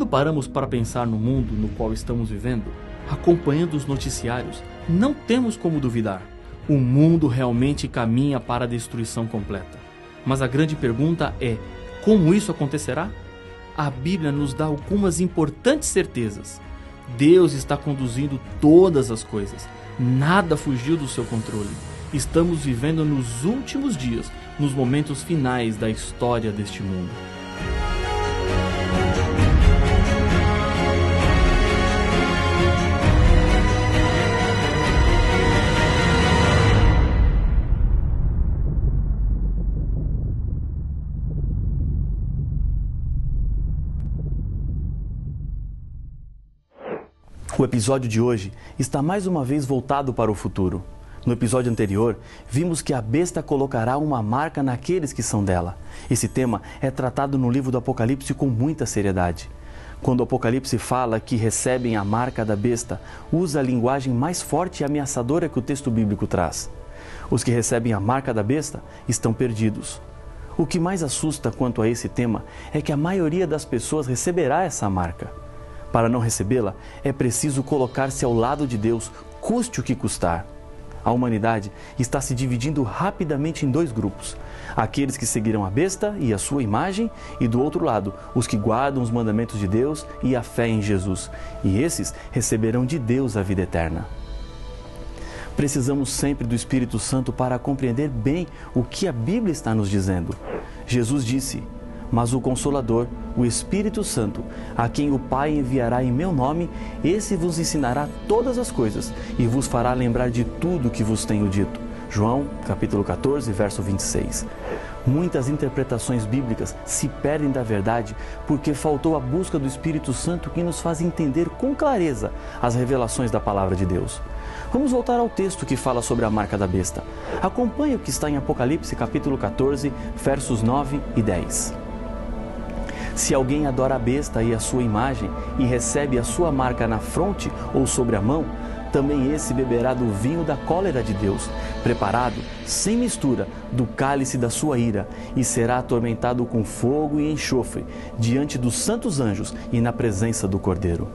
Quando paramos para pensar no mundo no qual estamos vivendo, acompanhando os noticiários, não temos como duvidar. O mundo realmente caminha para a destruição completa. Mas a grande pergunta é: como isso acontecerá? A Bíblia nos dá algumas importantes certezas. Deus está conduzindo todas as coisas. Nada fugiu do seu controle. Estamos vivendo nos últimos dias, nos momentos finais da história deste mundo. O episódio de hoje está mais uma vez voltado para o futuro. No episódio anterior, vimos que a besta colocará uma marca naqueles que são dela. Esse tema é tratado no livro do Apocalipse com muita seriedade. Quando o Apocalipse fala que recebem a marca da besta, usa a linguagem mais forte e ameaçadora que o texto bíblico traz. Os que recebem a marca da besta estão perdidos. O que mais assusta quanto a esse tema é que a maioria das pessoas receberá essa marca. Para não recebê-la, é preciso colocar-se ao lado de Deus, custe o que custar. A humanidade está se dividindo rapidamente em dois grupos: aqueles que seguirão a besta e a sua imagem, e do outro lado, os que guardam os mandamentos de Deus e a fé em Jesus. E esses receberão de Deus a vida eterna. Precisamos sempre do Espírito Santo para compreender bem o que a Bíblia está nos dizendo. Jesus disse: "Mas o Consolador, o Espírito Santo, a quem o Pai enviará em meu nome, esse vos ensinará todas as coisas e vos fará lembrar de tudo o que vos tenho dito." João, capítulo 14, verso 26. Muitas interpretações bíblicas se perdem da verdade porque faltou a busca do Espírito Santo que nos faz entender com clareza as revelações da Palavra de Deus. Vamos voltar ao texto que fala sobre a marca da besta. Acompanhe o que está em Apocalipse, capítulo 14, versos 9 e 10. Se alguém adora a besta e a sua imagem e recebe a sua marca na fronte ou sobre a mão, também esse beberá do vinho da cólera de Deus, preparado, sem mistura, do cálice da sua ira, e será atormentado com fogo e enxofre, diante dos santos anjos e na presença do Cordeiro.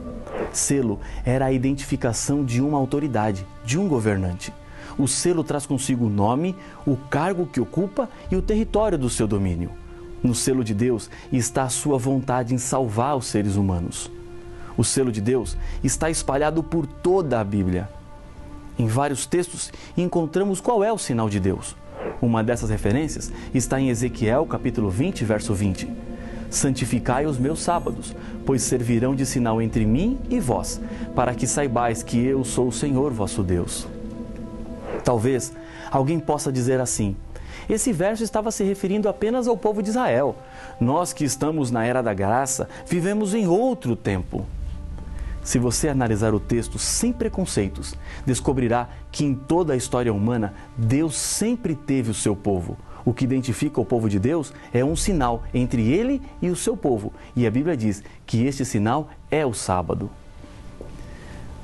Selo era a identificação de uma autoridade, de um governante. O selo traz consigo o nome, o cargo que ocupa e o território do seu domínio. No selo de Deus está a sua vontade em salvar os seres humanos. O selo de Deus está espalhado por toda a Bíblia. Em vários textos encontramos qual é o sinal de Deus. Uma dessas referências está em Ezequiel, capítulo 20, verso 20. "Santificai os meus sábados, pois servirão de sinal entre mim e vós, para que saibais que eu sou o Senhor vosso Deus." Talvez alguém possa dizer assim: esse verso estava se referindo apenas ao povo de Israel. Nós que estamos na era da graça, vivemos em outro tempo. Se você analisar o texto sem preconceitos, descobrirá que em toda a história humana, Deus sempre teve o seu povo. O que identifica o povo de Deus é um sinal entre ele e o seu povo. E a Bíblia diz que este sinal é o sábado.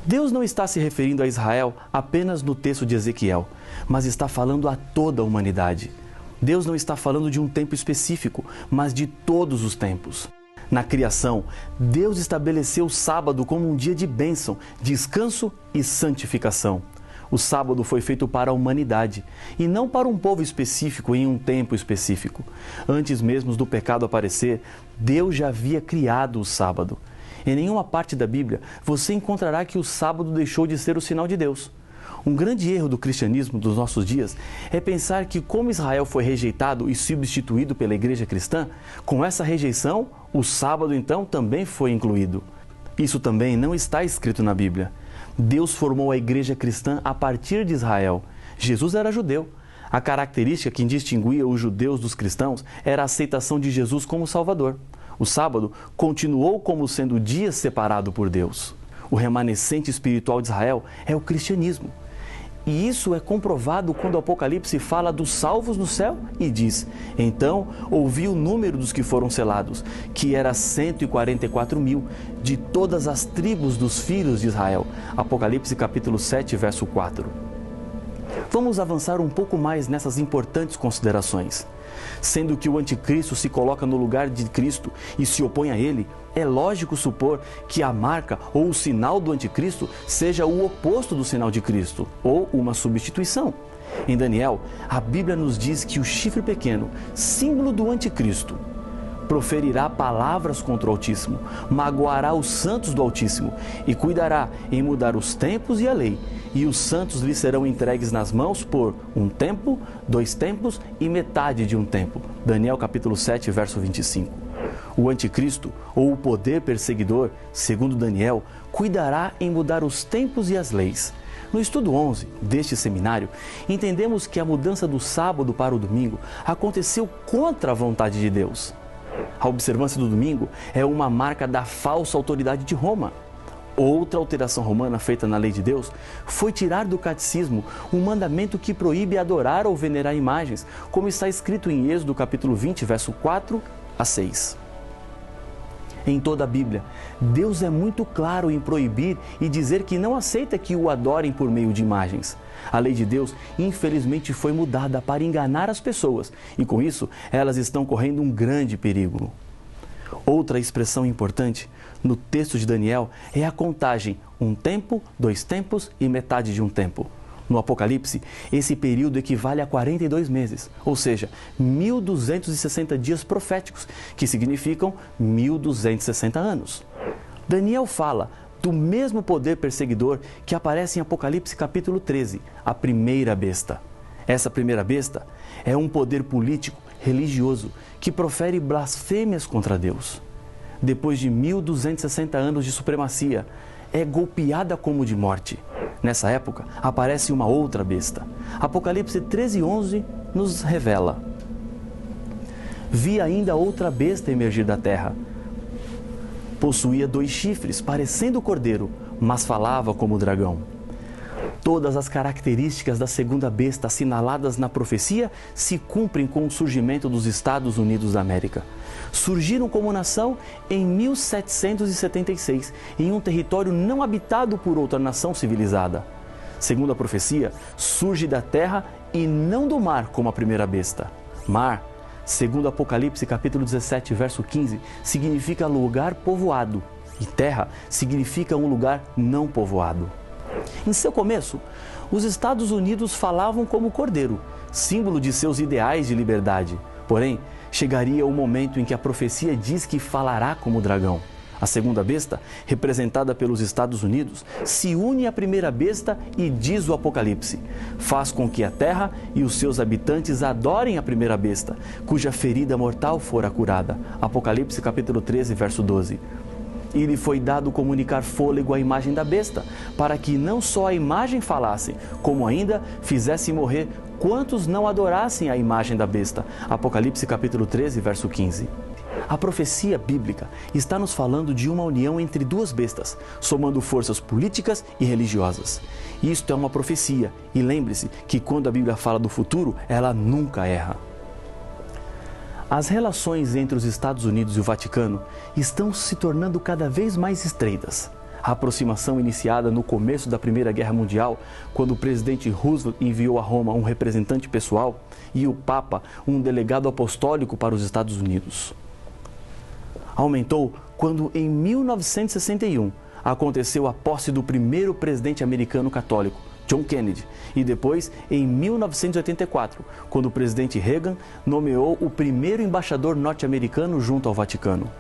Deus não está se referindo a Israel apenas no texto de Ezequiel, mas está falando a toda a humanidade. Deus não está falando de um tempo específico, mas de todos os tempos. Na criação, Deus estabeleceu o sábado como um dia de bênção, descanso e santificação. O sábado foi feito para a humanidade e não para um povo específico em um tempo específico. Antes mesmo do pecado aparecer, Deus já havia criado o sábado. Em nenhuma parte da Bíblia você encontrará que o sábado deixou de ser o sinal de Deus. Um grande erro do cristianismo dos nossos dias é pensar que, como Israel foi rejeitado e substituído pela igreja cristã, com essa rejeição, o sábado então também foi incluído. Isso também não está escrito na Bíblia. Deus formou a igreja cristã a partir de Israel. Jesus era judeu. A característica que distinguia os judeus dos cristãos era a aceitação de Jesus como Salvador. O sábado continuou como sendo o dia separado por Deus. O remanescente espiritual de Israel é o cristianismo. E isso é comprovado quando o Apocalipse fala dos salvos no céu e diz: "Então ouvi o número dos que foram selados, que era 144.000, de todas as tribos dos filhos de Israel." Apocalipse capítulo 7, verso 4. Vamos avançar um pouco mais nessas importantes considerações. Sendo que o anticristo se coloca no lugar de Cristo e se opõe a ele, é lógico supor que a marca ou o sinal do anticristo seja o oposto do sinal de Cristo, ou uma substituição. Em Daniel, a Bíblia nos diz que o chifre pequeno, símbolo do anticristo, proferirá palavras contra o Altíssimo, magoará os santos do Altíssimo e cuidará em mudar os tempos e a lei. E os santos lhe serão entregues nas mãos por 1 tempo, 2 tempos e metade de 1 tempo. Daniel capítulo 7, verso 25. O anticristo, ou o poder perseguidor, segundo Daniel, cuidará em mudar os tempos e as leis. No estudo 11 deste seminário, entendemos que a mudança do sábado para o domingo aconteceu contra a vontade de Deus. A observância do domingo é uma marca da falsa autoridade de Roma. Outra alteração romana feita na lei de Deus foi tirar do catecismo um mandamento que proíbe adorar ou venerar imagens, como está escrito em Êxodo capítulo 20, verso 4 a 6. Em toda a Bíblia, Deus é muito claro em proibir e dizer que não aceita que o adorem por meio de imagens. A lei de Deus, infelizmente, foi mudada para enganar as pessoas e, com isso, elas estão correndo um grande perigo. Outra expressão importante no texto de Daniel é a contagem 1 tempo, 2 tempos e metade de 1 tempo. No Apocalipse, esse período equivale a 42 meses, ou seja, 1.260 dias proféticos, que significam 1.260 anos. Daniel fala do mesmo poder perseguidor que aparece em Apocalipse capítulo 13, a primeira besta. Essa primeira besta é um poder político, religioso, que profere blasfêmias contra Deus. Depois de 1.260 anos de supremacia, é golpeada como de morte. Nessa época, aparece uma outra besta. Apocalipse 13:11 nos revela: Vi ainda outra besta emergir da terra. Possuía 2 chifres, parecendo cordeiro, mas falava como dragão. Todas as características da segunda besta assinaladas na profecia se cumprem com o surgimento dos Estados Unidos da América. Surgiram como nação em 1776, em um território não habitado por outra nação civilizada. Segundo a profecia, surge da terra e não do mar como a primeira besta. Mar, segundo Apocalipse capítulo 17, verso 15, significa lugar povoado, e terra significa um lugar não povoado. Em seu começo, os Estados Unidos falavam como cordeiro, símbolo de seus ideais de liberdade. Porém, chegaria o momento em que a profecia diz que falará como dragão. A segunda besta, representada pelos Estados Unidos, se une à primeira besta e diz o Apocalipse: faz com que a terra e os seus habitantes adorem a primeira besta, cuja ferida mortal fora curada. Apocalipse capítulo 13, verso 12. E lhe foi dado comunicar fôlego à imagem da besta, para que não só a imagem falasse, como ainda fizesse morrer quantos não adorassem a imagem da besta. Apocalipse capítulo 13, verso 15. A profecia bíblica está nos falando de uma união entre 2 bestas, somando forças políticas e religiosas. Isto é uma profecia, e lembre-se que quando a Bíblia fala do futuro, ela nunca erra. As relações entre os Estados Unidos e o Vaticano estão se tornando cada vez mais estreitas. A aproximação iniciada no começo da Primeira Guerra Mundial, quando o presidente Roosevelt enviou a Roma um representante pessoal e o Papa um delegado apostólico para os Estados Unidos. Aumentou quando, em 1961, aconteceu a posse do primeiro presidente americano católico, John Kennedy, e depois, em 1984, quando o presidente Reagan nomeou o primeiro embaixador norte-americano junto ao Vaticano.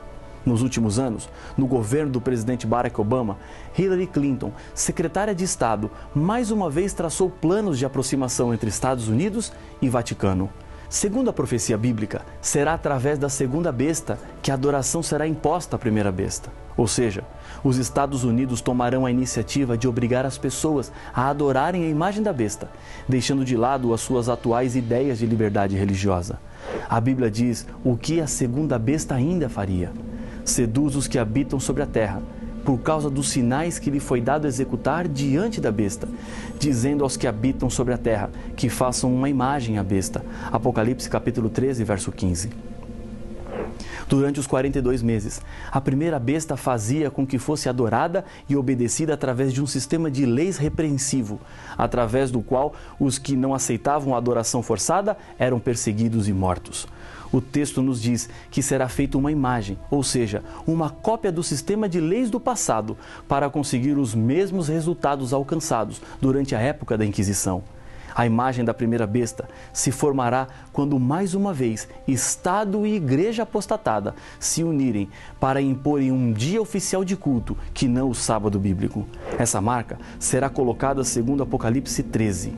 Nos últimos anos, no governo do presidente Barack Obama, Hillary Clinton, secretária de Estado, mais uma vez traçou planos de aproximação entre Estados Unidos e Vaticano. Segundo a profecia bíblica, será através da segunda besta que a adoração será imposta à primeira besta. Ou seja, os Estados Unidos tomarão a iniciativa de obrigar as pessoas a adorarem a imagem da besta, deixando de lado as suas atuais ideias de liberdade religiosa. A Bíblia diz o que a segunda besta ainda faria: seduz os que habitam sobre a terra, por causa dos sinais que lhe foi dado executar diante da besta, dizendo aos que habitam sobre a terra que façam uma imagem à besta. Apocalipse capítulo 13, verso 15. Durante os 42 meses, a primeira besta fazia com que fosse adorada e obedecida através de um sistema de leis repreensivo, através do qual os que não aceitavam a adoração forçada eram perseguidos e mortos. O texto nos diz que será feita uma imagem, ou seja, uma cópia do sistema de leis do passado, para conseguir os mesmos resultados alcançados durante a época da Inquisição. A imagem da primeira besta se formará quando mais uma vez Estado e Igreja apostatada se unirem para imporem um dia oficial de culto que não o sábado bíblico. Essa marca será colocada segundo Apocalipse 13.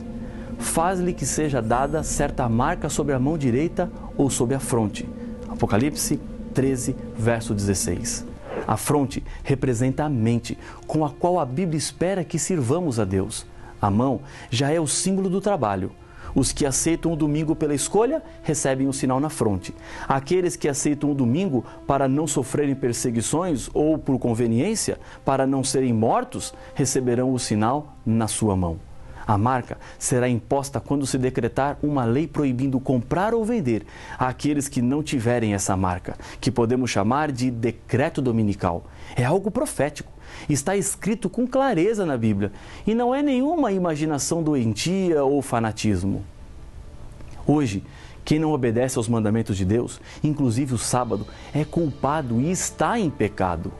Faz-lhe que seja dada certa marca sobre a mão direita ou sobre a fronte. Apocalipse 13, verso 16. A fronte representa a mente, com a qual a Bíblia espera que sirvamos a Deus. A mão já é o símbolo do trabalho. Os que aceitam o domingo pela escolha recebem o sinal na fronte. Aqueles que aceitam o domingo para não sofrerem perseguições ou por conveniência, para não serem mortos, receberão o sinal na sua mão. A marca será imposta quando se decretar uma lei proibindo comprar ou vender àqueles que não tiverem essa marca, que podemos chamar de decreto dominical. É algo profético. Está escrito com clareza na Bíblia e não é nenhuma imaginação doentia ou fanatismo. Hoje, quem não obedece aos mandamentos de Deus, inclusive o sábado, é culpado e está em pecado.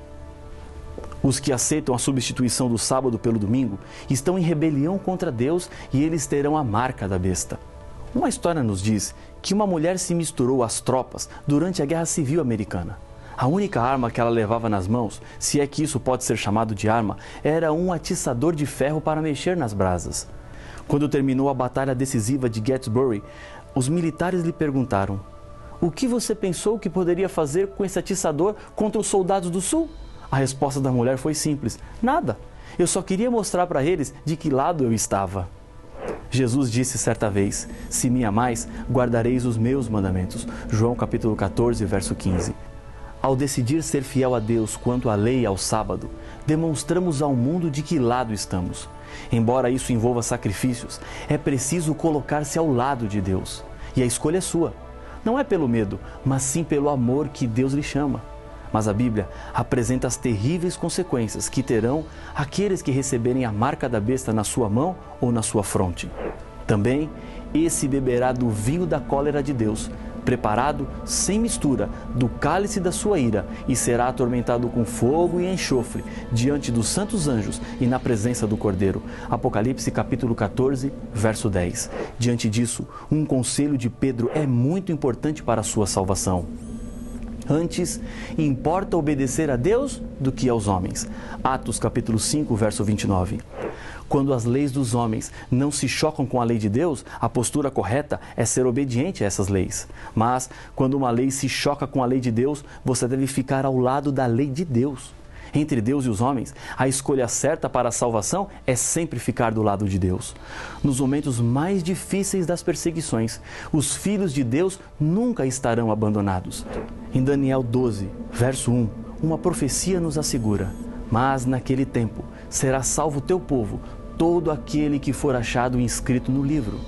Os que aceitam a substituição do sábado pelo domingo estão em rebelião contra Deus e eles terão a marca da besta. Uma história nos diz que uma mulher se misturou às tropas durante a Guerra Civil Americana. A única arma que ela levava nas mãos, se é que isso pode ser chamado de arma, era um atiçador de ferro para mexer nas brasas. Quando terminou a batalha decisiva de Gettysburg, os militares lhe perguntaram: "O que você pensou que poderia fazer com esse atiçador contra os soldados do Sul?" A resposta da mulher foi simples: "Nada. Eu só queria mostrar para eles de que lado eu estava." Jesus disse certa vez: "Se me amais, guardareis os meus mandamentos." João capítulo 14, verso 15. Ao decidir ser fiel a Deus quanto à lei e ao sábado, demonstramos ao mundo de que lado estamos. Embora isso envolva sacrifícios, é preciso colocar-se ao lado de Deus. E a escolha é sua. Não é pelo medo, mas sim pelo amor que Deus lhe chama. Mas a Bíblia apresenta as terríveis consequências que terão aqueles que receberem a marca da besta na sua mão ou na sua fronte. Também, esse beberá do vinho da cólera de Deus, preparado sem mistura do cálice da sua ira, e será atormentado com fogo e enxofre diante dos santos anjos e na presença do Cordeiro. Apocalipse capítulo 14, verso 10. Diante disso, um conselho de Pedro é muito importante para a sua salvação. Antes, importa obedecer a Deus do que aos homens. Atos capítulo 5, verso 29. Quando as leis dos homens não se chocam com a lei de Deus, a postura correta é ser obediente a essas leis. Mas, quando uma lei se choca com a lei de Deus, você deve ficar ao lado da lei de Deus. Entre Deus e os homens, a escolha certa para a salvação é sempre ficar do lado de Deus. Nos momentos mais difíceis das perseguições, os filhos de Deus nunca estarão abandonados. Em Daniel 12, verso 1, uma profecia nos assegura: "Mas naquele tempo será salvo o teu povo, todo aquele que for achado inscrito no livro."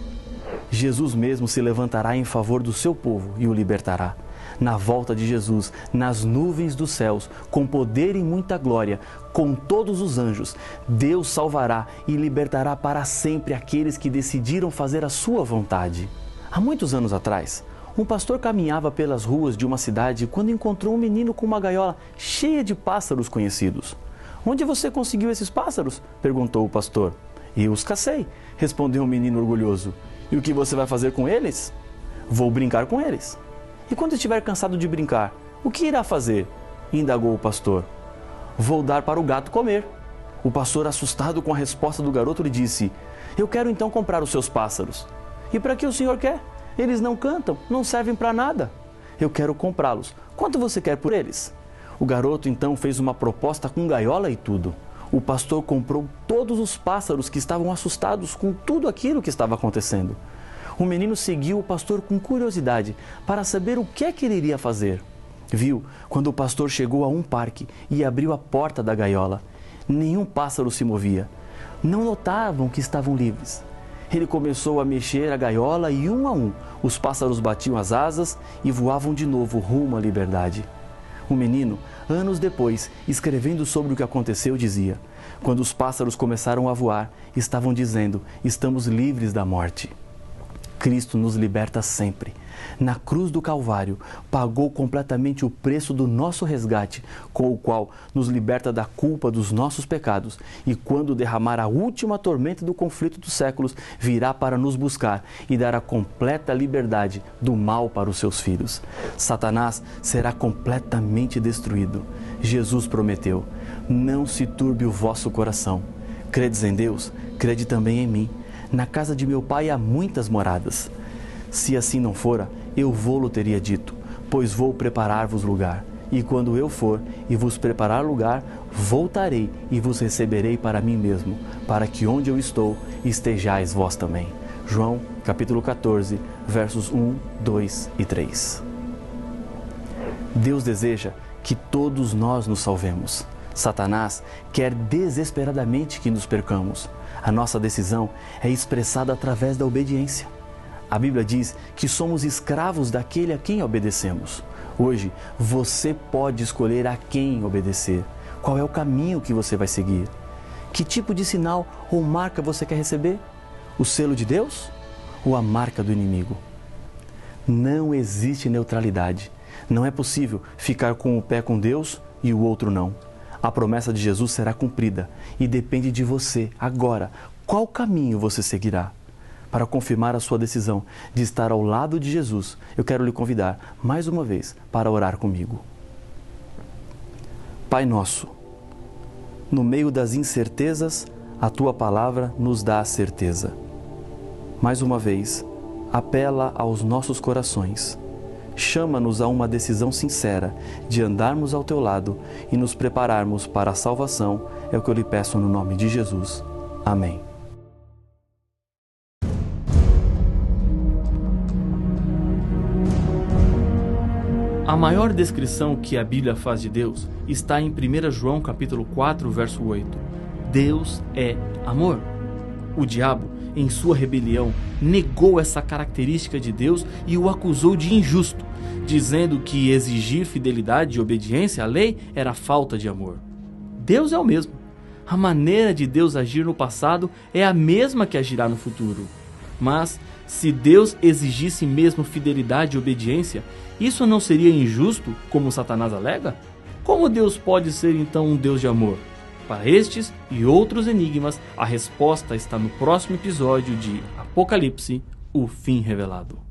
Jesus mesmo se levantará em favor do seu povo e o libertará. Na volta de Jesus, nas nuvens dos céus, com poder e muita glória, com todos os anjos, Deus salvará e libertará para sempre aqueles que decidiram fazer a sua vontade. Há muitos anos atrás, um pastor caminhava pelas ruas de uma cidade quando encontrou um menino com uma gaiola cheia de pássaros conhecidos. "Onde você conseguiu esses pássaros?" perguntou o pastor. "Eu os cacei", respondeu o menino orgulhoso. "E o que você vai fazer com eles?" "Vou brincar com eles." "E quando estiver cansado de brincar, o que irá fazer?" indagou o pastor. "Vou dar para o gato comer." O pastor, assustado com a resposta do garoto, lhe disse: "Eu quero então comprar os seus pássaros." "E para que o senhor quer? Eles não cantam, não servem para nada." "Eu quero comprá-los. Quanto você quer por eles?" O garoto então fez uma proposta com gaiola e tudo. O pastor comprou todos os pássaros que estavam assustados com tudo aquilo que estava acontecendo. O menino seguiu o pastor com curiosidade para saber o que é que ele iria fazer. Viu quando o pastor chegou a um parque e abriu a porta da gaiola. Nenhum pássaro se movia. Não notavam que estavam livres. Ele começou a mexer a gaiola e, um a um, os pássaros batiam as asas e voavam de novo rumo à liberdade. O menino, anos depois, escrevendo sobre o que aconteceu, dizia: quando os pássaros começaram a voar, estavam dizendo: estamos livres da morte. Cristo nos liberta sempre. Na cruz do Calvário, pagou completamente o preço do nosso resgate, com o qual nos liberta da culpa dos nossos pecados, e quando derramar a última tormenta do conflito dos séculos, virá para nos buscar e dar a completa liberdade do mal para os seus filhos. Satanás será completamente destruído. Jesus prometeu: não se turbe o vosso coração. Credes em Deus? Crede também em mim. Na casa de meu pai há muitas moradas. Se assim não fora, eu vou-lo teria dito, pois vou preparar-vos lugar. E quando eu for e vos preparar lugar, voltarei e vos receberei para mim mesmo, para que onde eu estou, estejais vós também. João, capítulo 14, versos 1, 2 e 3. Deus deseja que todos nós nos salvemos. Satanás quer desesperadamente que nos percamos. A nossa decisão é expressada através da obediência. A Bíblia diz que somos escravos daquele a quem obedecemos. Hoje, você pode escolher a quem obedecer. Qual é o caminho que você vai seguir? Que tipo de sinal ou marca você quer receber? O selo de Deus ou a marca do inimigo? Não existe neutralidade. Não é possível ficar com o pé com Deus e o outro não. A promessa de Jesus será cumprida e depende de você, agora, qual caminho você seguirá. Para confirmar a sua decisão de estar ao lado de Jesus, eu quero lhe convidar, mais uma vez, para orar comigo. Pai nosso, no meio das incertezas, a Tua palavra nos dá a certeza. Mais uma vez, apela aos nossos corações. Chama-nos a uma decisão sincera de andarmos ao Teu lado e nos prepararmos para a salvação, é o que eu lhe peço no nome de Jesus. Amém. A maior descrição que a Bíblia faz de Deus está em 1 João capítulo 4, verso 8. Deus é amor. O diabo, em sua rebelião, negou essa característica de Deus e o acusou de injusto, dizendo que exigir fidelidade e obediência à lei era falta de amor. Deus é o mesmo. A maneira de Deus agir no passado é a mesma que agirá no futuro. Mas, se Deus exigisse mesmo fidelidade e obediência, isso não seria injusto, como Satanás alega? Como Deus pode ser então um Deus de amor? Para estes e outros enigmas, a resposta está no próximo episódio de Apocalipse, o fim revelado.